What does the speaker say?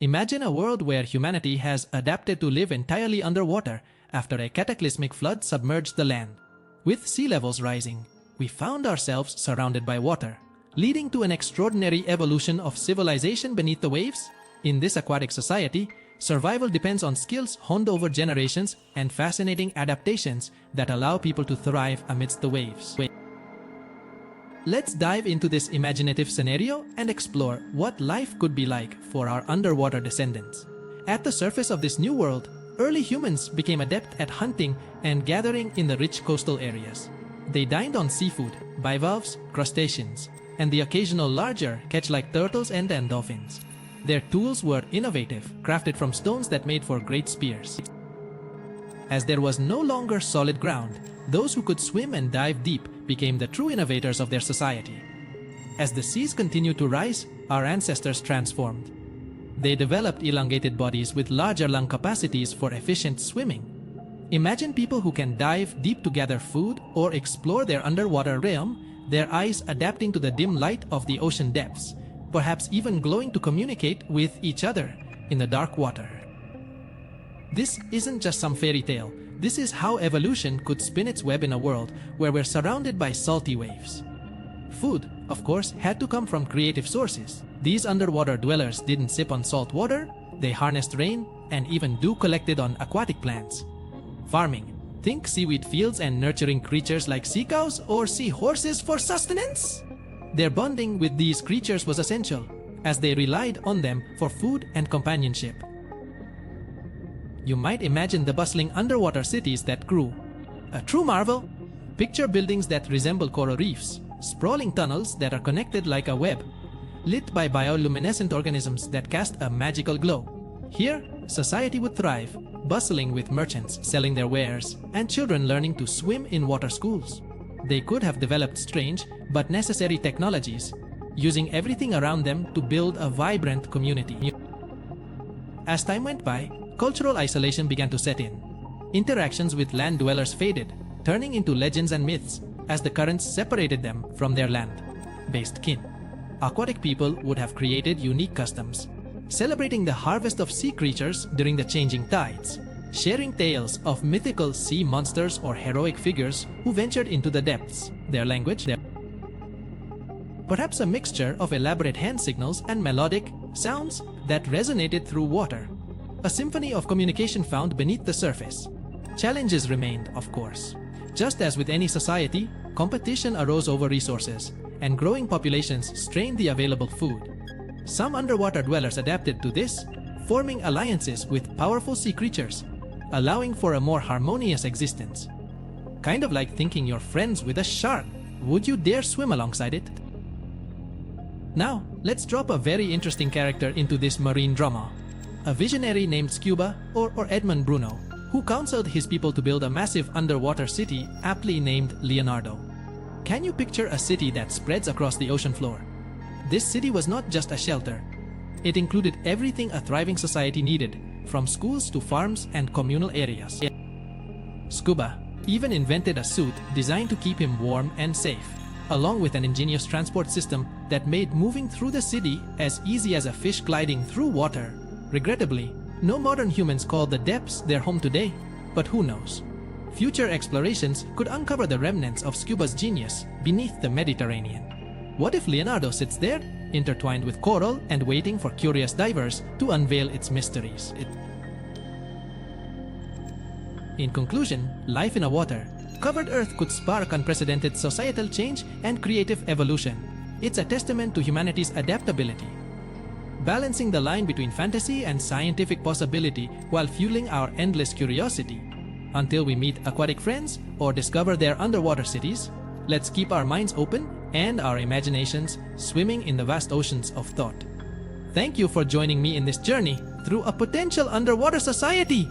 Imagine a world where humanity has adapted to live entirely underwater after a cataclysmic flood submerged the land. With sea levels rising, we found ourselves surrounded by water, leading to an extraordinary evolution of civilization beneath the waves. In this aquatic society, survival depends on skills honed over generations and fascinating adaptations that allow people to thrive amidst the waves. Let's dive into this imaginative scenario and explore what life could be like for our underwater descendants. At the surface of this new world, early humans became adept at hunting and gathering in the rich coastal areas. They dined on seafood, bivalves, crustaceans, and the occasional larger catch like turtles and dolphins. Their tools were innovative, crafted from stones that made for great spears. As there was no longer solid ground, those who could swim and dive deep became the true innovators of their society. As the seas continued to rise, our ancestors transformed. They developed elongated bodies with larger lung capacities for efficient swimming. Imagine people who can dive deep to gather food or explore their underwater realm, their eyes adapting to the dim light of the ocean depths, perhaps even glowing to communicate with each other in the dark water. This isn't just some fairy tale. This is how evolution could spin its web in a world where we're surrounded by salty waves. Food, of course, had to come from creative sources. These underwater dwellers didn't sip on salt water, they harnessed rain and even dew collected on aquatic plants. Farming. Think seaweed fields and nurturing creatures like sea cows or sea horses for sustenance. Their bonding with these creatures was essential, as they relied on them for food and companionship. You might imagine the bustling underwater cities that grew. A true marvel. Picture buildings that resemble coral reefs, sprawling tunnels that are connected like a web, lit by bioluminescent organisms that cast a magical glow. Here, society would thrive, bustling with merchants selling their wares and children learning to swim in water schools. They could have developed strange but necessary technologies, using everything around them to build a vibrant community. As time went by, cultural isolation began to set in. Interactions with land dwellers faded, turning into legends and myths as the currents separated them from their land-based kin. Aquatic people would have created unique customs, celebrating the harvest of sea creatures during the changing tides, sharing tales of mythical sea monsters or heroic figures who ventured into the depths. Their language, perhaps a mixture of elaborate hand signals and melodic sounds that resonated through water. A symphony of communication found beneath the surface. Challenges remained, of course. Just as with any society, competition arose over resources, and growing populations strained the available food. Some underwater dwellers adapted to this, forming alliances with powerful sea creatures, allowing for a more harmonious existence. Kind of like thinking you're friends with a shark. Would you dare swim alongside it? Now, let's drop a very interesting character into this marine drama. A visionary named Scuba, or Edmund Bruno, who counseled his people to build a massive underwater city aptly named Leonardo. Can you picture a city that spreads across the ocean floor? This city was not just a shelter. It included everything a thriving society needed, from schools to farms and communal areas. Scuba even invented a suit designed to keep him warm and safe, along with an ingenious transport system that made moving through the city as easy as a fish gliding through water. Regrettably, no modern humans call the depths their home today, but who knows? Future explorations could uncover the remnants of Scuba's genius beneath the Mediterranean. What if Leonardo sits there, intertwined with coral and waiting for curious divers to unveil its mysteries? In conclusion, life in a water-covered Earth could spark unprecedented societal change and creative evolution. It's a testament to humanity's adaptability, balancing the line between fantasy and scientific possibility while fueling our endless curiosity. Until we meet aquatic friends or discover their underwater cities, let's keep our minds open and our imaginations swimming in the vast oceans of thought. Thank you for joining me in this journey through a potential underwater society.